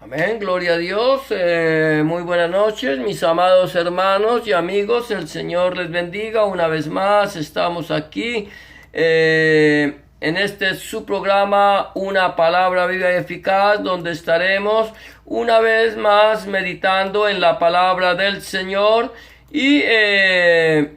Amén, gloria a Dios. Muy buenas noches, mis amados hermanos y amigos. El Señor les bendiga. Una vez más estamos aquí en este su programa, Una Palabra Viva y Eficaz, donde estaremos una vez más meditando en la palabra del Señor y de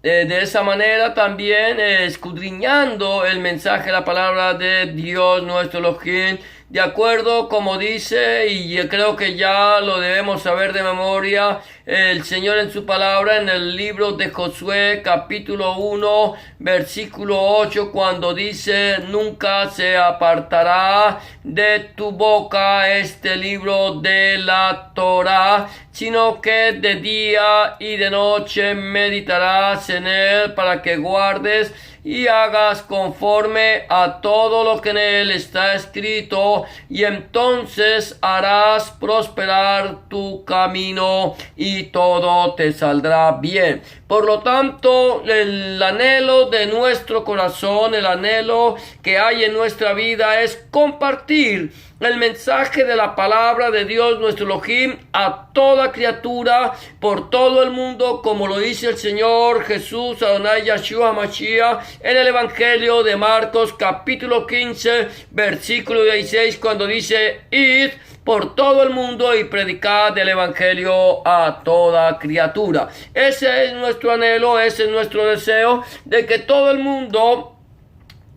esa manera también escudriñando el mensaje, la palabra de Dios nuestro Elohim, de acuerdo como dice, y yo creo que ya lo debemos saber de memoria, el Señor en su palabra en el libro de Josué capítulo 1 versículo 8, cuando dice: nunca se apartará de tu boca este libro de la Torá, sino que de día y de noche meditarás en él, para que guardes y hagas conforme a todo lo que en él está escrito, y entonces harás prosperar tu camino y todo te saldrá bien. Por lo tanto, el anhelo de nuestro corazón, el anhelo que hay en nuestra vida es compartir el mensaje de la palabra de Dios nuestro Elohim a toda criatura por todo el mundo, como lo dice el Señor Jesús Adonai Yeshua Mashiach en el Evangelio de Marcos capítulo 15 versículo 16, cuando dice: id por todo el mundo y predicad el Evangelio a toda criatura. Ese es nuestro anhelo, ese es nuestro deseo, de que todo el mundo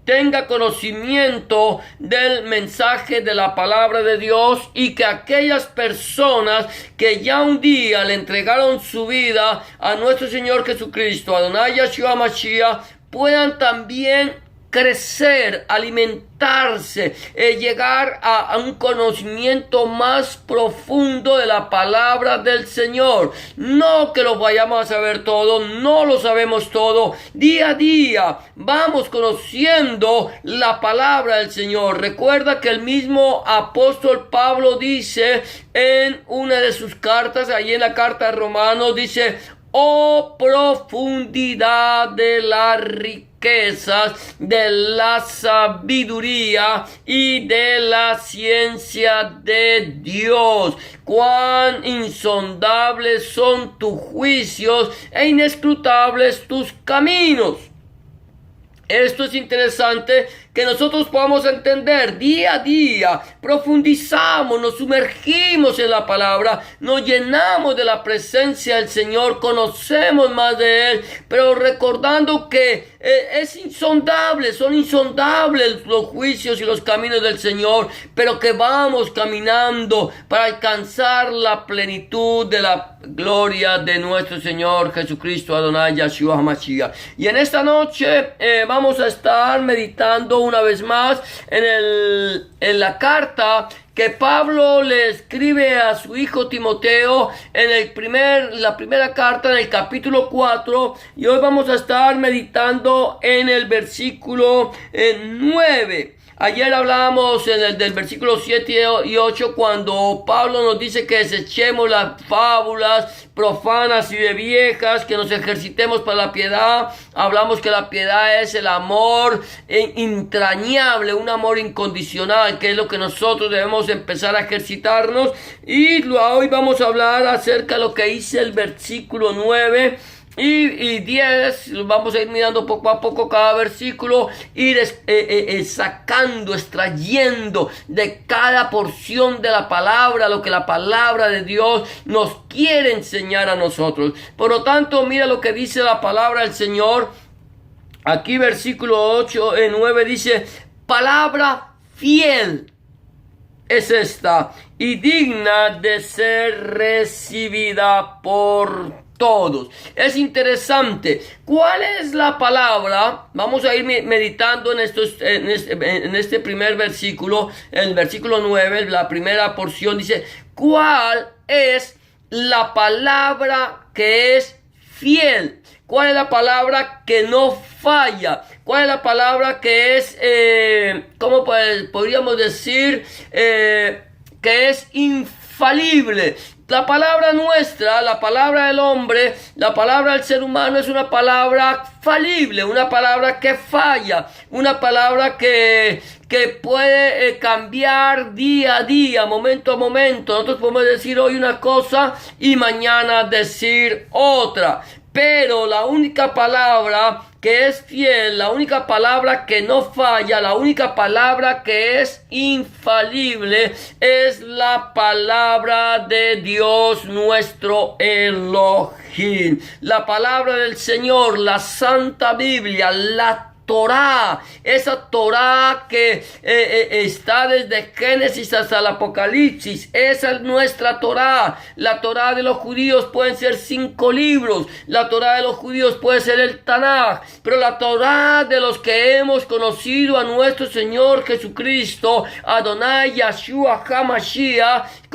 tenga conocimiento del mensaje de la palabra de Dios, y que aquellas personas que ya un día le entregaron su vida a nuestro Señor Jesucristo, Adonai Yeshua Mashiach, puedan también crecer, alimentarse, llegar a un conocimiento más profundo de la palabra del Señor. No que lo vayamos a saber todo, no lo sabemos todo. Día a día vamos conociendo la palabra del Señor. Recuerda que el mismo apóstol Pablo dice en una de sus cartas, ahí en la carta de Romanos, dice: oh profundidad de la riquezas, de la sabiduría y de la ciencia de Dios. Cuán insondables son tus juicios e inescrutables tus caminos. Esto es interesante que nosotros podamos entender día a día. Profundizamos, nos sumergimos en la palabra, nos llenamos de la presencia del Señor, conocemos más de Él, pero recordando que es insondable, son insondables los juicios y los caminos del Señor, pero que vamos caminando para alcanzar la plenitud de la gloria de nuestro Señor Jesucristo Adonai Yeshua Mashiach. Y en esta noche vamos a estar meditando una vez más en la carta que Pablo le escribe a su hijo Timoteo en la primera carta, en el capítulo 4, y hoy vamos a estar meditando en el versículo 9. Ayer hablábamos del versículo 7 y 8, cuando Pablo nos dice que desechemos las fábulas profanas y de viejas, que nos ejercitemos para la piedad. Hablamos que la piedad es el amor entrañable, un amor incondicional, que es lo que nosotros debemos empezar a ejercitarnos. Y hoy vamos a hablar acerca de lo que dice el versículo 9 y 10, vamos a ir mirando poco a poco cada versículo, ir sacando, extrayendo de cada porción de la palabra lo que la palabra de Dios nos quiere enseñar a nosotros. Por lo tanto, mira lo que dice la palabra del Señor. Aquí versículo 8, 9 dice: palabra fiel es esta y digna de ser recibida por todos. Es interesante. ¿Cuál es la palabra? Vamos a ir meditando en este primer versículo, el versículo 9, la primera porción dice: ¿cuál es la palabra que es fiel? ¿Cuál es la palabra que no falla? ¿Cuál es la palabra que es, cómo podríamos decir, que es infalible? infalible. La palabra nuestra, la palabra del hombre, la palabra del ser humano es una palabra falible, una palabra que falla, una palabra que puede cambiar día a día, momento a momento. Nosotros podemos decir hoy una cosa y mañana decir otra. Pero la única palabra que es fiel, la única palabra que no falla, la única palabra que es infalible es la palabra de Dios nuestro Elohim. La palabra del Señor, la Santa Biblia, la Torá, esa Torá que está desde Génesis hasta el Apocalipsis, esa es nuestra Torá. La Torá de los judíos pueden ser 5 libros, la Torá de los judíos puede ser el Tanaj, pero la Torá de los que hemos conocido a nuestro Señor Jesucristo, Adonai Yahshua HaMashiach,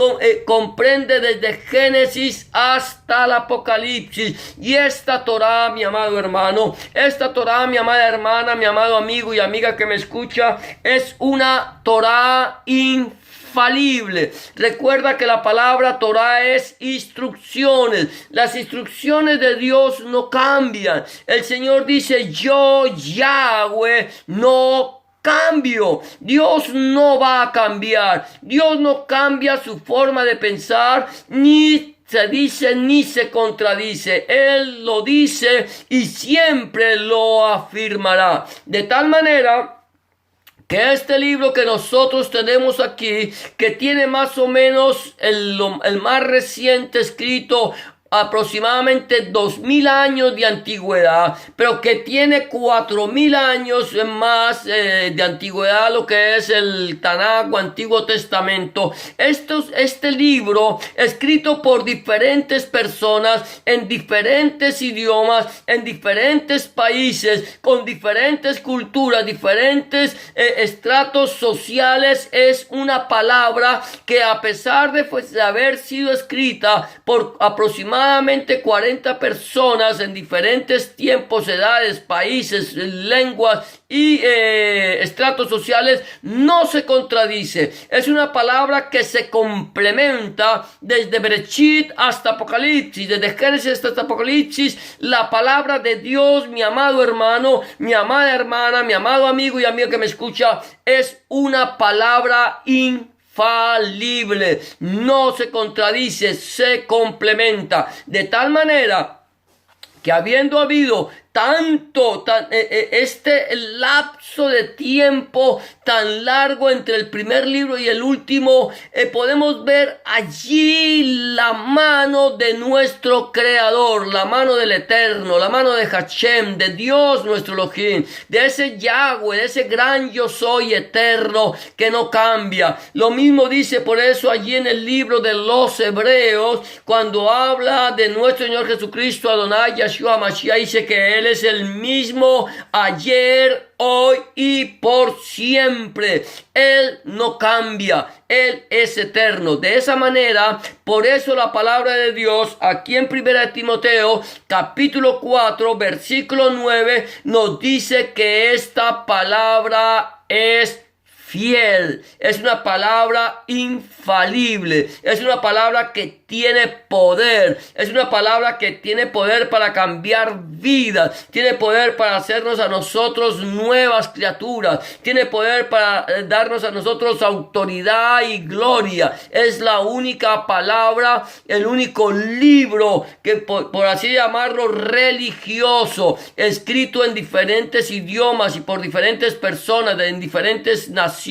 comprende desde Génesis hasta el Apocalipsis. Y esta Torá, mi amado hermano, esta Torá, mi amada hermana, mi amado amigo y amiga que me escucha, es una Torá infalible. Recuerda que la palabra Torá es instrucciones. Las instrucciones de Dios no cambian. El Señor dice: yo, Yahweh, no cambio. Dios no va a cambiar. Dios no cambia su forma de pensar, ni se dice ni se contradice. Él lo dice y siempre lo afirmará. De tal manera que este libro que nosotros tenemos aquí, que tiene más o menos el más reciente escrito, aproximadamente 2000 años de antigüedad, pero que tiene 4000 años más de antigüedad, lo que es el Tanaj o Antiguo Testamento. Este libro, escrito por diferentes personas, en diferentes idiomas, en diferentes países, con diferentes culturas, diferentes estratos sociales, es una palabra que, a pesar de haber sido escrita por aproximadamente 40 personas en diferentes tiempos, edades, países, lenguas y estratos sociales, no se contradice. Es una palabra que se complementa desde Bereshit hasta Apocalipsis, desde Génesis hasta Apocalipsis. La palabra de Dios, mi amado hermano, mi amada hermana, mi amado amigo y amiga que me escucha, es una palabra infalible, no se contradice, se complementa, de tal manera que, habiendo habido este lapso de tiempo tan largo entre el primer libro y el último, podemos ver allí la mano de nuestro Creador, la mano del Eterno, la mano de Hashem, de Dios nuestro Elohim, de ese Yahweh, de ese gran yo soy eterno que no cambia. Lo mismo dice por eso allí en el libro de los Hebreos, cuando habla de nuestro Señor Jesucristo, Adonai Yahshua Mashiach, dice que Él es el mismo ayer, hoy y por siempre. Él no cambia, Él es eterno. De esa manera, por eso la palabra de Dios aquí en 1 Timoteo capítulo 4 versículo 9 nos dice que esta palabra es fiel, es una palabra infalible, es una palabra que tiene poder, es una palabra que tiene poder para cambiar vidas, tiene poder para hacernos a nosotros nuevas criaturas, tiene poder para darnos a nosotros autoridad y gloria. Es la única palabra, el único libro que por así llamarlo religioso, escrito en diferentes idiomas y por diferentes personas en diferentes naciones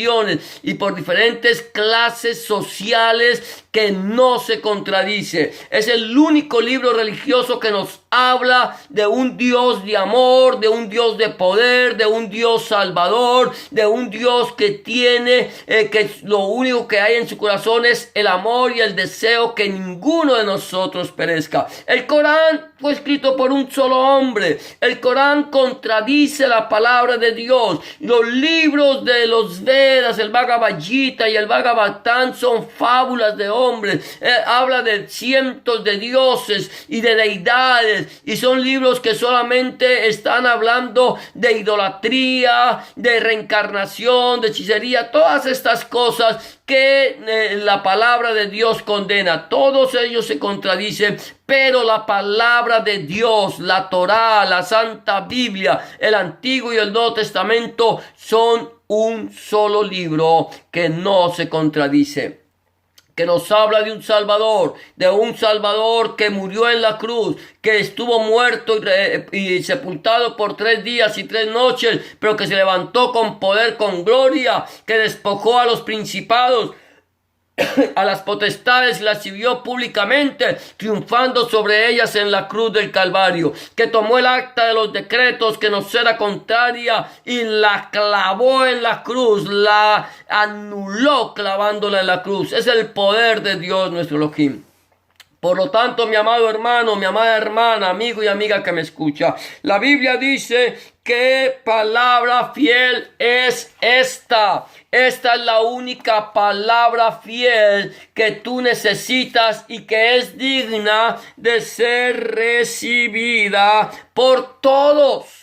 y por diferentes clases sociales, que no se contradice. Es el único libro religioso que nos habla de un Dios de amor, de un Dios de poder, de un Dios salvador, de un Dios que tiene, que lo único que hay en su corazón es el amor y el deseo que ninguno de nosotros perezca. El Corán fue escrito por un solo hombre. El Corán contradice la palabra de Dios. Los libros de los Vedas, el Bhagavad Gita y el Bhagavatam, son fábulas de hombres. Habla de cientos de dioses y de deidades espirituales y son libros que solamente están hablando de idolatría, de reencarnación, de hechicería, todas estas cosas que la palabra de Dios condena. Todos ellos se contradicen, pero la palabra de Dios, la Torá, la Santa Biblia, el Antiguo y el Nuevo Testamento son un solo libro que no se contradice, que nos habla de un Salvador que murió en la cruz, que estuvo muerto y sepultado por 3 días y 3 noches, pero que se levantó con poder, con gloria, que despojó a los principados, a las potestades, las exhibió públicamente, triunfando sobre ellas en la cruz del Calvario, que tomó el acta de los decretos que nos era contraria y la clavó en la cruz, la anuló clavándola en la cruz. Es el poder de Dios nuestro Elohim. Por lo tanto, mi amado hermano, mi amada hermana, amigo y amiga que me escucha, la Biblia dice: ¿qué palabra fiel es esta? Esta es la única palabra fiel que tú necesitas y que es digna de ser recibida por todos.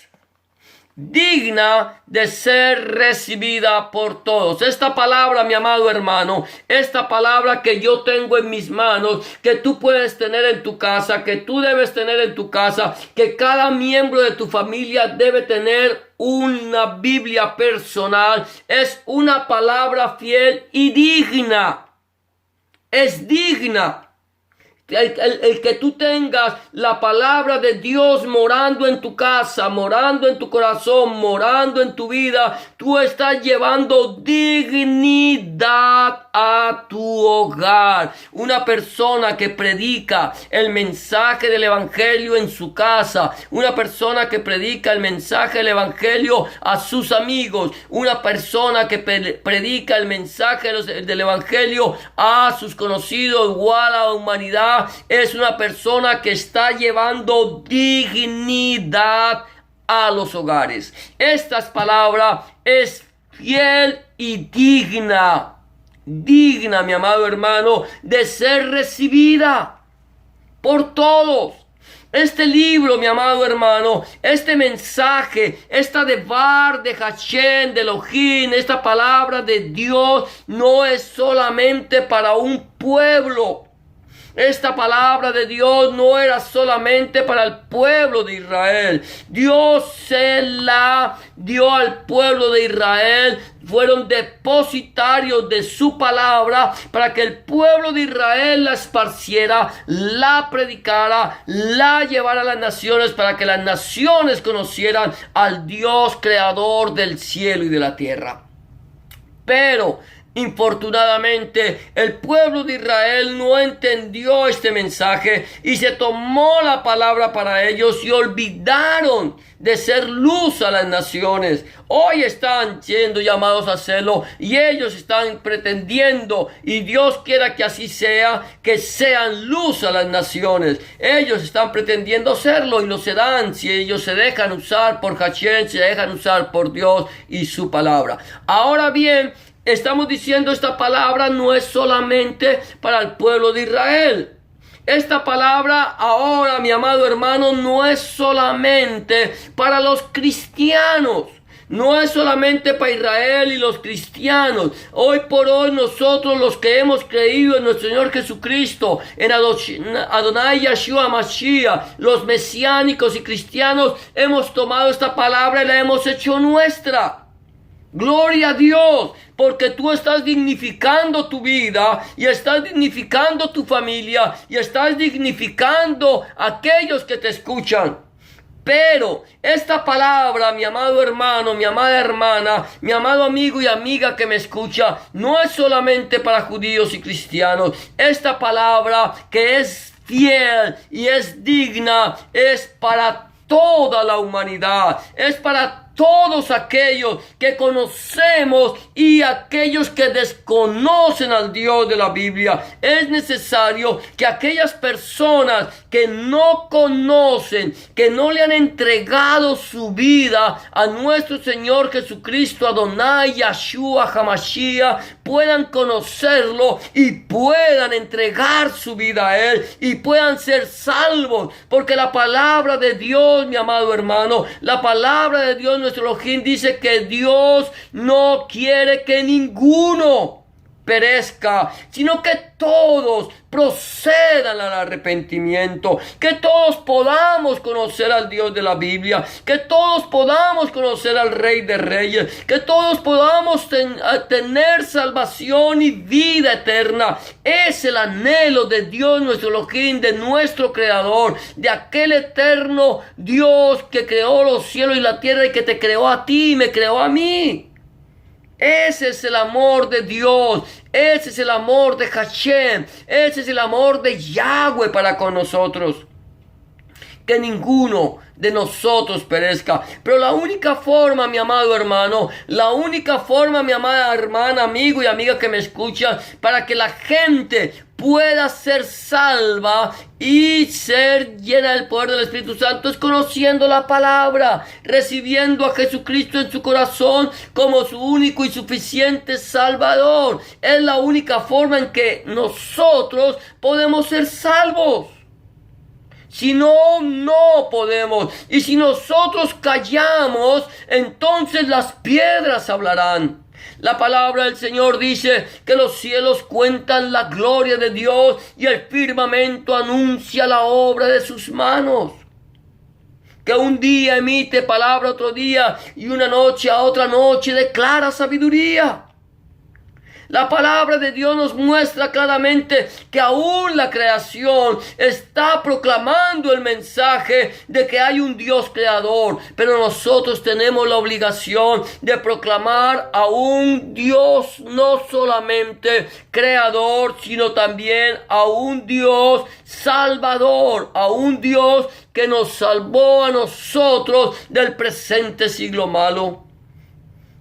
Digna de ser recibida por todos. Esta palabra, mi amado hermano, esta palabra que yo tengo en mis manos, que tú puedes tener en tu casa, que tú debes tener en tu casa, que cada miembro de tu familia debe tener una Biblia personal, es una palabra fiel y digna. Es digna. El que tú tengas la palabra de Dios morando en tu casa, morando en tu corazón, morando en tu vida, tú estás llevando dignidad a tu hogar. Una persona que predica el mensaje del evangelio en su casa, una persona que predica el mensaje del evangelio a sus amigos, una persona que predica el mensaje del evangelio a sus conocidos o a la humanidad, es una persona que está llevando dignidad a los hogares. Esta palabra es fiel y digna, mi amado hermano, de ser recibida por todos. Este libro, mi amado hermano, este mensaje, esta devar de Hashem, de Elohim, esta palabra de Dios no es solamente para un pueblo. Esta palabra de Dios no era solamente para el pueblo de Israel. Dios se la dio al pueblo de Israel. Fueron depositarios de su palabra para que el pueblo de Israel la esparciera, la predicara, la llevara a las naciones, para que las naciones conocieran al Dios creador del cielo y de la tierra. Pero infortunadamente, el pueblo de Israel no entendió este mensaje y se tomó la palabra para ellos y olvidaron de ser luz a las naciones. Hoy están siendo llamados a hacerlo y ellos están pretendiendo, y Dios quiera que así sea, que sean luz a las naciones. Ellos están pretendiendo serlo y lo serán si ellos se dejan usar por Hashem, se dejan usar por Dios y su palabra. Ahora bien, estamos diciendo, esta palabra no es solamente para el pueblo de Israel. Esta palabra ahora, mi amado hermano, no es solamente para los cristianos. No es solamente para Israel y los cristianos. Hoy por hoy nosotros, los que hemos creído en nuestro Señor Jesucristo, en Adonai Yeshua Mashiach, los mesiánicos y cristianos, hemos tomado esta palabra y la hemos hecho nuestra. Gloria a Dios, porque tú estás dignificando tu vida y estás dignificando tu familia y estás dignificando a aquellos que te escuchan. Pero esta palabra, mi amado hermano, mi amada hermana, mi amado amigo y amiga que me escucha, no es solamente para judíos y cristianos. Esta palabra, que es fiel y es digna, es para toda la humanidad, es para todos aquellos que conocemos y aquellos que desconocen al Dios de la Biblia. Es necesario que aquellas personas que no conocen, que no le han entregado su vida a nuestro Señor Jesucristo, Adonai, Yahshua, Hamashiach, puedan conocerlo y puedan entregar su vida a Él y puedan ser salvos, porque la palabra de Dios, mi amado hermano, la palabra de Dios, nuestro Elohim, dice que Dios no quiere que ninguno perezca, sino que todos procedan al arrepentimiento, que todos podamos conocer al Dios de la Biblia, que todos podamos conocer al Rey de Reyes, que todos podamos tener salvación y vida eterna. Es el anhelo de Dios nuestro Elohim, de nuestro Creador, de aquel eterno Dios que creó los cielos y la tierra y que te creó a ti y me creó a mí. Ese es el amor de Dios, ese es el amor de Hashem, ese es el amor de Yahweh para con nosotros. Que ninguno de nosotros perezca. Pero la única forma, mi amado hermano, la única forma, mi amada hermana, amigo y amiga que me escuchan, para que la gente pueda ser salva y ser llena del poder del Espíritu Santo, es conociendo la palabra, recibiendo a Jesucristo en su corazón como su único y suficiente Salvador. Es la única forma en que nosotros podemos ser salvos. Si no, no podemos. Y si nosotros callamos, entonces las piedras hablarán. La palabra del Señor dice que los cielos cuentan la gloria de Dios y el firmamento anuncia la obra de sus manos. Que un día emite palabra otro día y una noche a otra noche declara sabiduría. La palabra de Dios nos muestra claramente que aún la creación está proclamando el mensaje de que hay un Dios creador, pero nosotros tenemos la obligación de proclamar a un Dios no solamente creador, sino también a un Dios salvador, a un Dios que nos salvó a nosotros del presente siglo malo.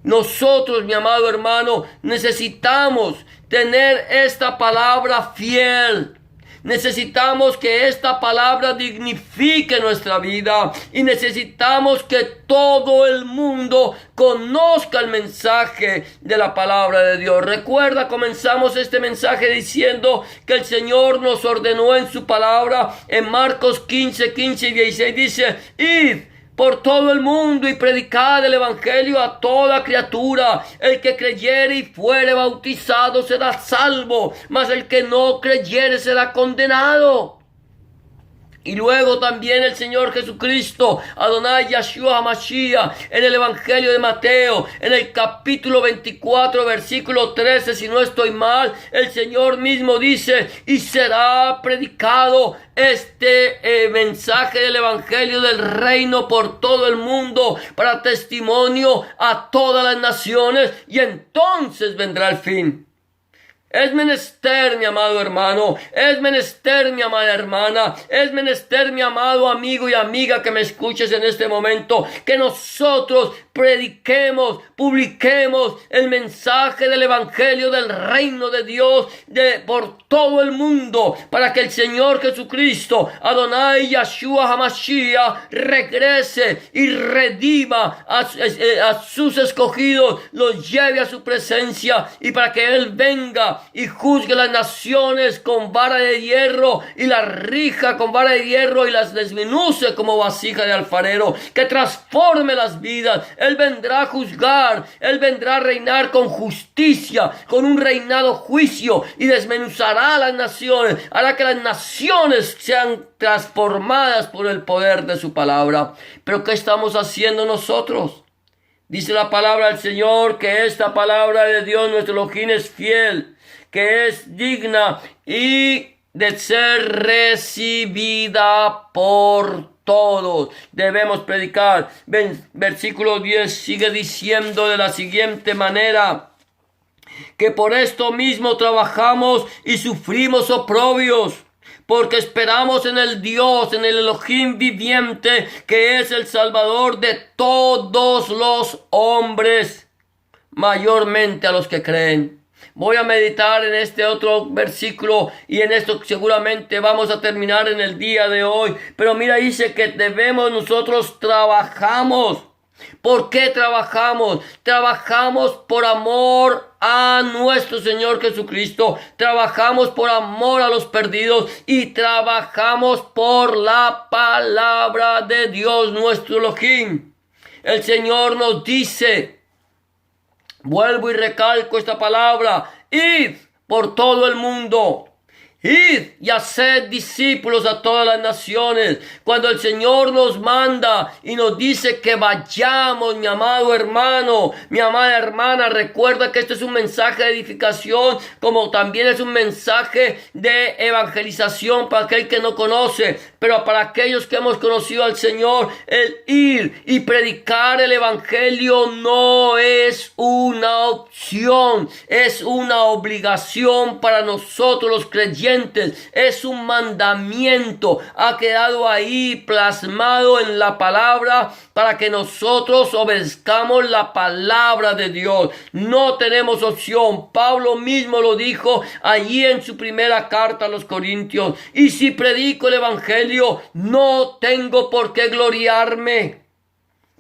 Nosotros, mi amado hermano, necesitamos tener esta palabra fiel. Necesitamos que esta palabra dignifique nuestra vida y necesitamos que todo el mundo conozca el mensaje de la palabra de Dios. Recuerda, comenzamos este mensaje diciendo que el Señor nos ordenó en su palabra en Marcos 15 y 16 dice: id por todo el mundo y predicad el evangelio a toda criatura. El que creyere y fuere bautizado será salvo, mas el que no creyere será condenado. Y luego también el Señor Jesucristo, Adonai Yahshua Hamashiach, en el Evangelio de Mateo, en el capítulo 24, versículo 13, si no estoy mal, el Señor mismo dice: y será predicado este mensaje del Evangelio del reino por todo el mundo para testimonio a todas las naciones, y entonces vendrá el fin. Es menester, mi amado hermano, es menester, mi amada hermana, es menester, mi amado amigo y amiga que me escuches en este momento, que nosotros prediquemos, publiquemos el mensaje del evangelio del reino de Dios por todo el mundo, para que el Señor Jesucristo, Adonai Yahshua Hamashiach, regrese y redima a sus escogidos, los lleve a su presencia, y para que Él venga y juzgue las naciones con vara de hierro y las rija con vara de hierro y las desmenuce como vasija de alfarero, que transforme las vidas. Él vendrá a juzgar, Él vendrá a reinar con justicia, con un reinado juicio, y desmenuzará las naciones, hará que las naciones sean transformadas por el poder de su palabra. Pero ¿qué estamos haciendo nosotros? Dice la palabra del Señor que esta palabra de Dios nuestro Elohim es fiel, que es digna y de ser recibida por todos. Debemos predicar. Versículo 10 sigue diciendo de la siguiente manera: que por esto mismo trabajamos y sufrimos oprobios, porque esperamos en el Dios, en el Elohim viviente, que es el Salvador de todos los hombres, mayormente a los que creen. Voy a meditar en este otro versículo y en esto seguramente vamos a terminar en el día de hoy. Pero mira, dice que nosotros trabajamos. ¿Por qué trabajamos? Trabajamos por amor a nuestro Señor Jesucristo. Trabajamos por amor a los perdidos y trabajamos por la palabra de Dios, nuestro Elohim. El Señor nos dice, vuelvo y recalco esta palabra: id por todo el mundo. Id y haced discípulos a todas las naciones. Cuando el Señor nos manda y nos dice que vayamos, mi amado hermano, mi amada hermana, recuerda que este es un mensaje de edificación, como también es un mensaje de evangelización para aquel que no conoce. Pero para aquellos que hemos conocido al Señor, el ir y predicar el evangelio no es una opción, es una obligación para nosotros los creyentes. Es un mandamiento, ha quedado ahí plasmado en la palabra para que nosotros obedezcamos la palabra de Dios. No tenemos opción. Pablo mismo lo dijo allí en su primera carta a los Corintios: y si predico el evangelio, no tengo por qué gloriarme,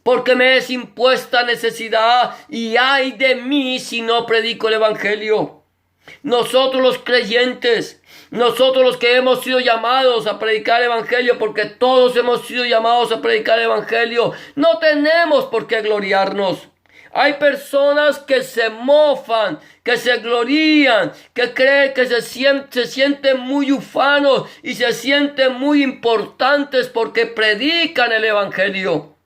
porque me es impuesta necesidad, y ay de mí si no predico el evangelio. Nosotros los creyentes, nosotros los que hemos sido llamados a predicar el evangelio, porque todos hemos sido llamados a predicar el evangelio, no tenemos por qué gloriarnos. Hay personas que se mofan, que se glorían, que creen que se sienten muy ufanos y se sienten muy importantes porque predican el evangelio.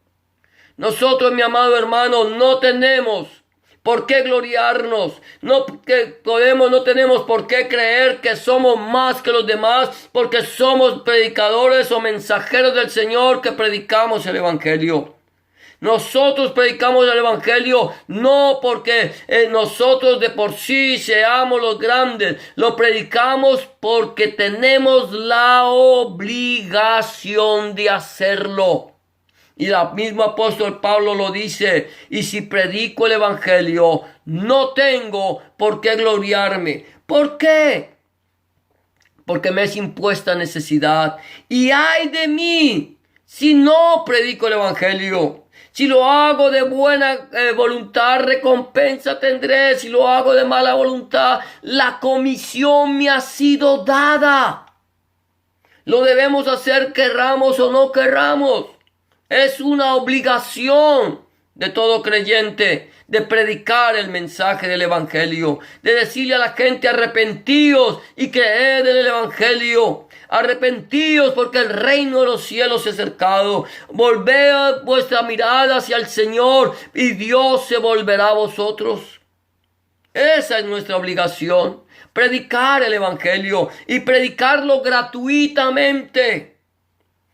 Nosotros, mi amado hermano, no tenemos por qué gloriarnos, no tenemos por qué creer que somos más que los demás, porque somos predicadores o mensajeros del Señor que predicamos el evangelio. Nosotros predicamos el evangelio no porque nosotros de por sí seamos los grandes, lo predicamos porque tenemos la obligación de hacerlo. Y el mismo apóstol Pablo lo dice: y si predico el evangelio, no tengo por qué gloriarme. ¿Por qué? Porque me es impuesta necesidad. Y ay de mí si no predico el evangelio. Si lo hago de buena voluntad, recompensa tendré. Si lo hago de mala voluntad, la comisión me ha sido dada. Lo debemos hacer, querramos o no querramos. Es una obligación de todo creyente de predicar el mensaje del evangelio, de decirle a la gente: arrepentíos y creed en el evangelio. Arrepentíos porque el reino de los cielos es cercado. Volved vuestra mirada hacia el Señor y Dios se volverá a vosotros. Esa es nuestra obligación, predicar el evangelio y predicarlo gratuitamente.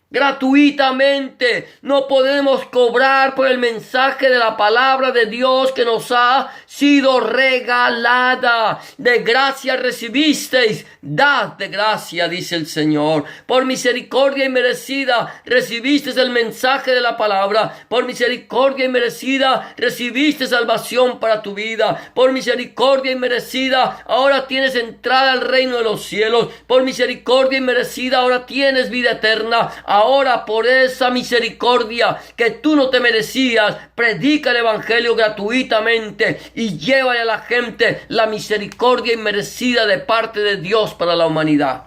Gratuitamente. No podemos cobrar por el mensaje de la palabra de Dios que nos ha sido regalada. De gracia recibisteis, dad de gracia, dice el Señor. Por misericordia inmerecida recibisteis el mensaje de la palabra. Por misericordia inmerecida recibiste salvación para tu vida. Por misericordia inmerecida ahora tienes entrada al reino de los cielos. Por misericordia inmerecida ahora tienes vida eterna. Ahora, por esa misericordia que tú no te merecías, predica el evangelio gratuitamente y llévale a la gente la misericordia inmerecida de parte de Dios para la humanidad.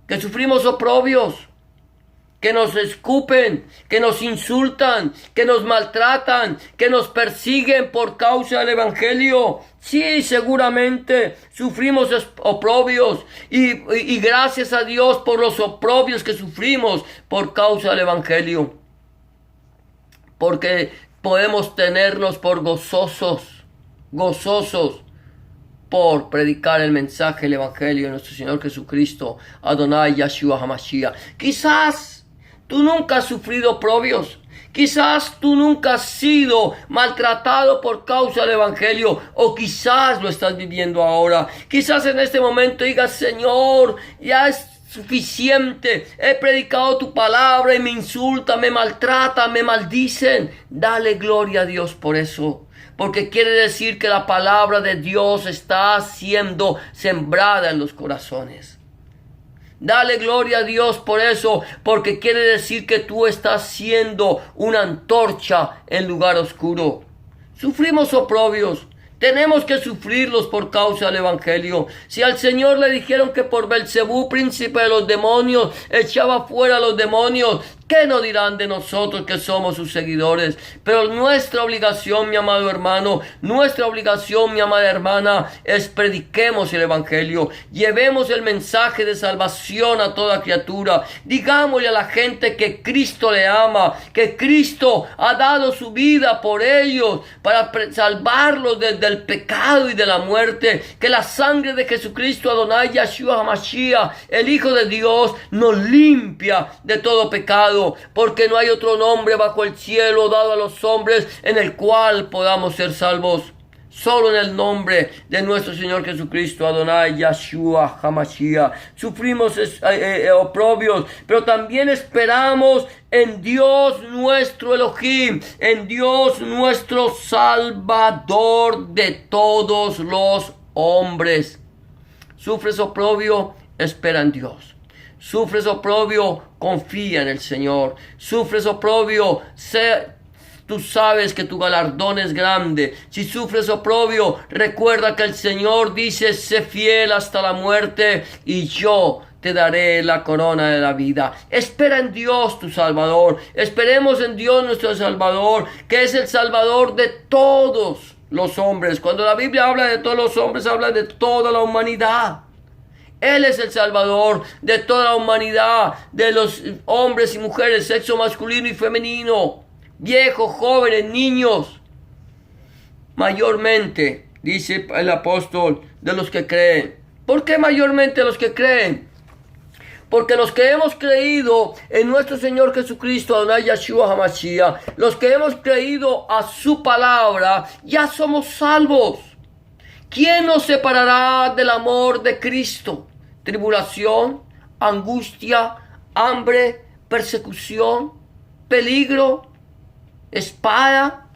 Que sufrimos oprobios, que nos escupen, que nos insultan, que nos maltratan, que nos persiguen por causa del evangelio. Sí, seguramente sufrimos oprobios y gracias a Dios por los oprobios que sufrimos por causa del evangelio. Porque podemos tenernos por gozosos por predicar el mensaje del evangelio de nuestro Señor Jesucristo, Adonai Yahshua HaMashiach. Quizás tú nunca has sufrido oprobios. Quizás tú nunca has sido maltratado por causa del evangelio, o quizás lo estás viviendo ahora. Quizás en este momento digas: Señor, ya suficiente. He predicado tu palabra y me insultan, me maltratan, me maldicen. Dale gloria a Dios por eso. Porque quiere decir que la palabra de Dios está siendo sembrada en los corazones. Dale gloria a Dios por eso, porque quiere decir que tú estás siendo una antorcha en lugar oscuro. Sufrimos oprobios. Tenemos que sufrirlos por causa del Evangelio. Si al Señor le dijeron que por Belcebú, príncipe de los demonios, echaba fuera a los demonios, ¿qué nos dirán de nosotros que somos sus seguidores? Pero nuestra obligación, mi amado hermano, nuestra obligación, mi amada hermana, es prediquemos el Evangelio. Llevemos el mensaje de salvación a toda criatura. Digámosle a la gente que Cristo le ama, que Cristo ha dado su vida por ellos para salvarlos del pecado y de la muerte. Que la sangre de Jesucristo, Adonai Yeshua HaMashiach, el Hijo de Dios, nos limpia de todo pecado. Porque no hay otro nombre bajo el cielo dado a los hombres en el cual podamos ser salvos. Solo en el nombre de nuestro Señor Jesucristo, Adonai Yeshua HaMashiach. Sufrimos oprobios, pero también esperamos en Dios nuestro Elohim, en Dios nuestro Salvador de todos los hombres. Sufres oprobio, espera en Dios. Sufres oprobio, confía en el Señor. Sufres oprobio, tú sabes que tu galardón es grande. Si sufres oprobio, recuerda que el Señor dice, sé fiel hasta la muerte y yo te daré la corona de la vida. Espera en Dios tu Salvador. Esperemos en Dios nuestro Salvador, que es el Salvador de todos los hombres. Cuando la Biblia habla de todos los hombres, habla de toda la humanidad. Él es el Salvador de toda la humanidad, de los hombres y mujeres, sexo masculino y femenino, viejos, jóvenes, niños. Mayormente, dice el apóstol, de los que creen. ¿Por qué mayormente los que creen? Porque los que hemos creído en nuestro Señor Jesucristo, Adonai Yeshua HaMashiach, los que hemos creído a su palabra, ya somos salvos. ¿Quién nos separará del amor de Cristo? Tribulación, angustia, hambre, persecución, peligro, espada.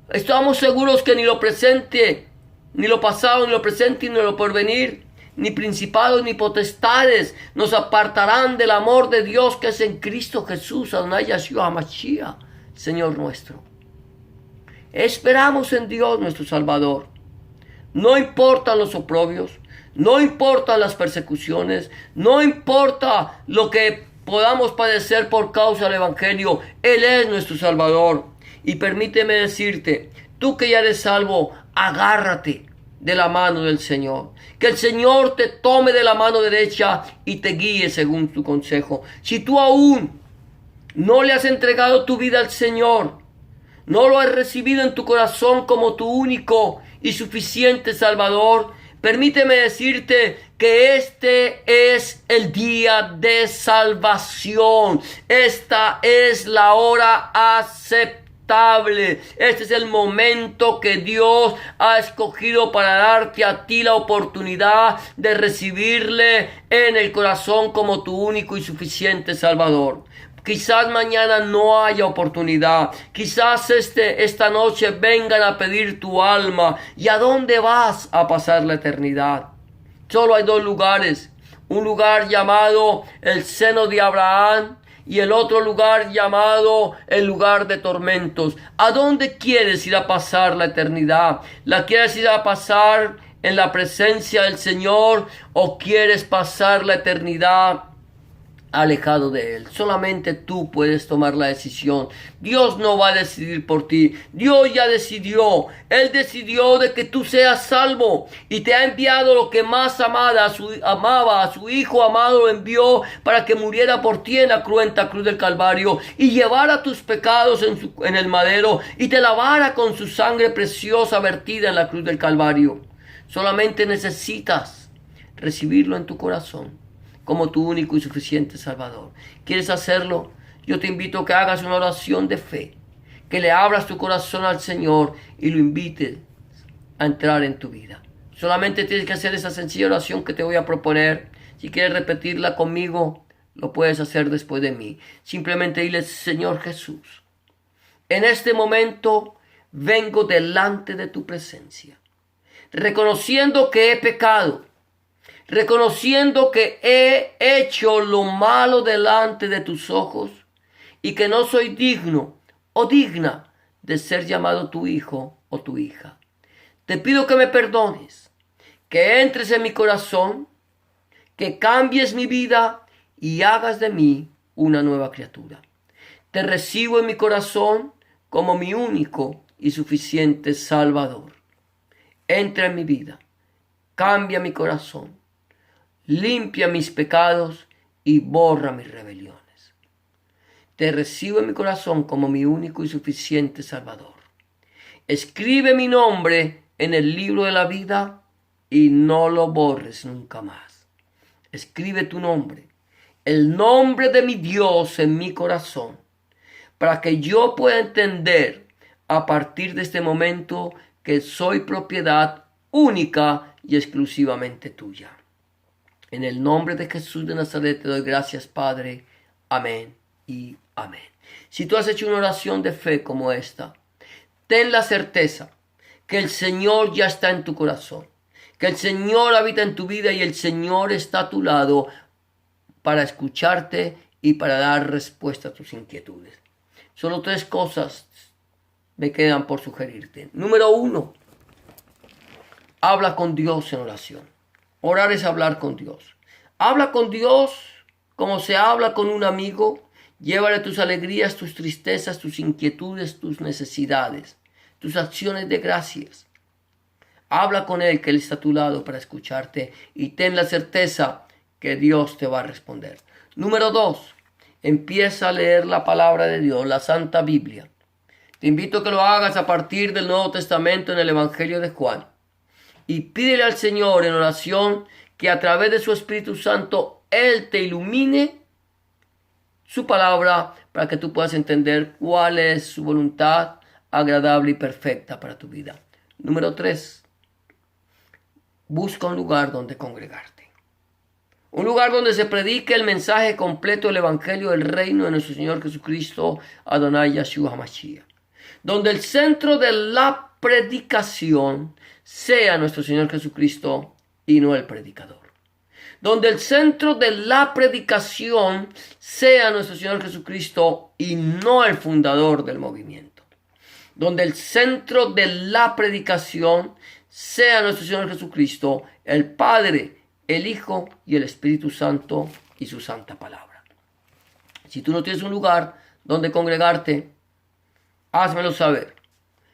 Estamos seguros que ni lo presente, ni lo pasado, ni lo presente, ni lo porvenir, ni principados, ni potestades nos apartarán del amor de Dios que es en Cristo Jesús, Adonai Yeshua HaMashiach, Señor nuestro. Esperamos en Dios nuestro Salvador. No importan los oprobios, no importan las persecuciones, no importa lo que podamos padecer por causa del Evangelio. Él es nuestro Salvador. Y permíteme decirte, tú que ya eres salvo, agárrate de la mano del Señor. Que el Señor te tome de la mano derecha y te guíe según tu consejo. Si tú aún no le has entregado tu vida al Señor, no lo has recibido en tu corazón como tu único y suficiente Salvador, permíteme decirte que este es el día de salvación. Esta es la hora aceptable. Este es el momento que Dios ha escogido para darte a ti la oportunidad de recibirle en el corazón como tu único y suficiente Salvador. Quizás mañana no haya oportunidad. Quizás esta noche vengan a pedir tu alma. ¿Y a dónde vas a pasar la eternidad? Solo hay dos lugares. Un lugar llamado el seno de Abraham y el otro lugar llamado el lugar de tormentos. ¿A dónde quieres ir a pasar la eternidad? ¿La quieres ir a pasar en la presencia del Señor o quieres pasar la eternidad alejado de Él? Solamente tú puedes tomar la decisión. Dios no va a decidir por ti. Dios ya decidió. Él decidió de que tú seas salvo y te ha enviado lo que más amaba a su Hijo amado. Lo envió para que muriera por ti en la cruenta cruz del Calvario y llevara tus pecados en el madero y te lavara con su sangre preciosa vertida en la cruz del Calvario. Solamente necesitas recibirlo en tu corazón como tu único y suficiente Salvador. ¿Quieres hacerlo? Yo te invito a que hagas una oración de fe, que le abras tu corazón al Señor y lo invites a entrar en tu vida. Solamente tienes que hacer esa sencilla oración que te voy a proponer. Si quieres repetirla conmigo, lo puedes hacer después de mí. Simplemente dile: Señor Jesús, en este momento vengo delante de tu presencia, reconociendo que he pecado, reconociendo que he hecho lo malo delante de tus ojos y que no soy digno o digna de ser llamado tu hijo o tu hija. Te pido que me perdones, que entres en mi corazón, que cambies mi vida y hagas de mí una nueva criatura. Te recibo en mi corazón como mi único y suficiente Salvador. Entra en mi vida, cambia mi corazón, limpia mis pecados y borra mis rebeliones. Te recibo en mi corazón como mi único y suficiente Salvador. Escribe mi nombre en el libro de la vida y no lo borres nunca más. Escribe tu nombre, el nombre de mi Dios en mi corazón, para que yo pueda entender a partir de este momento que soy propiedad única y exclusivamente tuya. En el nombre de Jesús de Nazaret te doy gracias, Padre. Amén y amén. Si tú has hecho una oración de fe como esta, ten la certeza que el Señor ya está en tu corazón, que el Señor habita en tu vida y el Señor está a tu lado para escucharte y para dar respuesta a tus inquietudes. Solo 3 cosas me quedan por sugerirte. Número 1, habla con Dios en oración. Orar es hablar con Dios. Habla con Dios como se habla con un amigo. Llévale tus alegrías, tus tristezas, tus inquietudes, tus necesidades, tus acciones de gracias. Habla con Él, que Él está a tu lado para escucharte, y ten la certeza que Dios te va a responder. Número 2, empieza a leer la palabra de Dios, la Santa Biblia. Te invito a que lo hagas a partir del Nuevo Testamento en el Evangelio de Juan. Y pídele al Señor en oración que a través de su Espíritu Santo Él te ilumine su palabra para que tú puedas entender cuál es su voluntad agradable y perfecta para tu vida. Número 3, busca un lugar donde congregarte. Un lugar donde se predique el mensaje completo del Evangelio del Reino de nuestro Señor Jesucristo, Adonai Yahshua HaMashiach. Donde el centro de la predicación sea nuestro Señor Jesucristo y no el predicador. Donde el centro de la predicación sea nuestro Señor Jesucristo y no el fundador del movimiento. Donde el centro de la predicación sea nuestro Señor Jesucristo, el Padre, el Hijo y el Espíritu Santo y su santa palabra. Si tú no tienes un lugar donde congregarte, házmelo saber,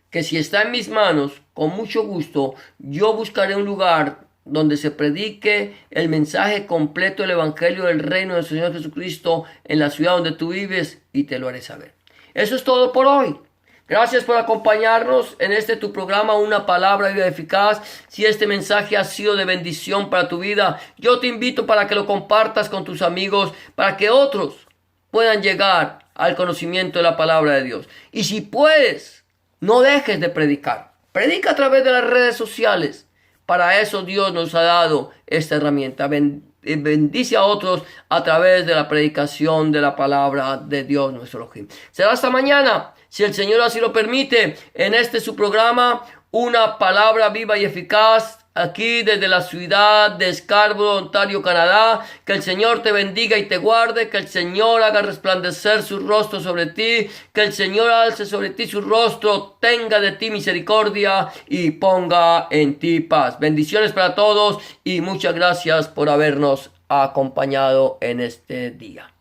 que si está en mis manos, con mucho gusto, yo buscaré un lugar donde se predique el mensaje completo del Evangelio del Reino del Señor Jesucristo en la ciudad donde tú vives, y te lo haré saber. Eso es todo por hoy. Gracias por acompañarnos en este tu programa, Una Palabra Viva Eficaz. Si este mensaje ha sido de bendición para tu vida, yo te invito para que lo compartas con tus amigos, para que otros puedan llegar al conocimiento de la palabra de Dios. Y si puedes, no dejes de predicar. Predica a través de las redes sociales. Para eso Dios nos ha dado esta herramienta. Bendice a otros a través de la predicación de la palabra de Dios nuestro Elohim. Será hasta mañana, si el Señor así lo permite, en este su programa, Una Palabra Viva y Eficaz, aquí desde la ciudad de Scarborough, Ontario, Canadá. Que el Señor te bendiga y te guarde, que el Señor haga resplandecer su rostro sobre ti, que el Señor alce sobre ti su rostro, tenga de ti misericordia y ponga en ti paz. Bendiciones para todos y muchas gracias por habernos acompañado en este día.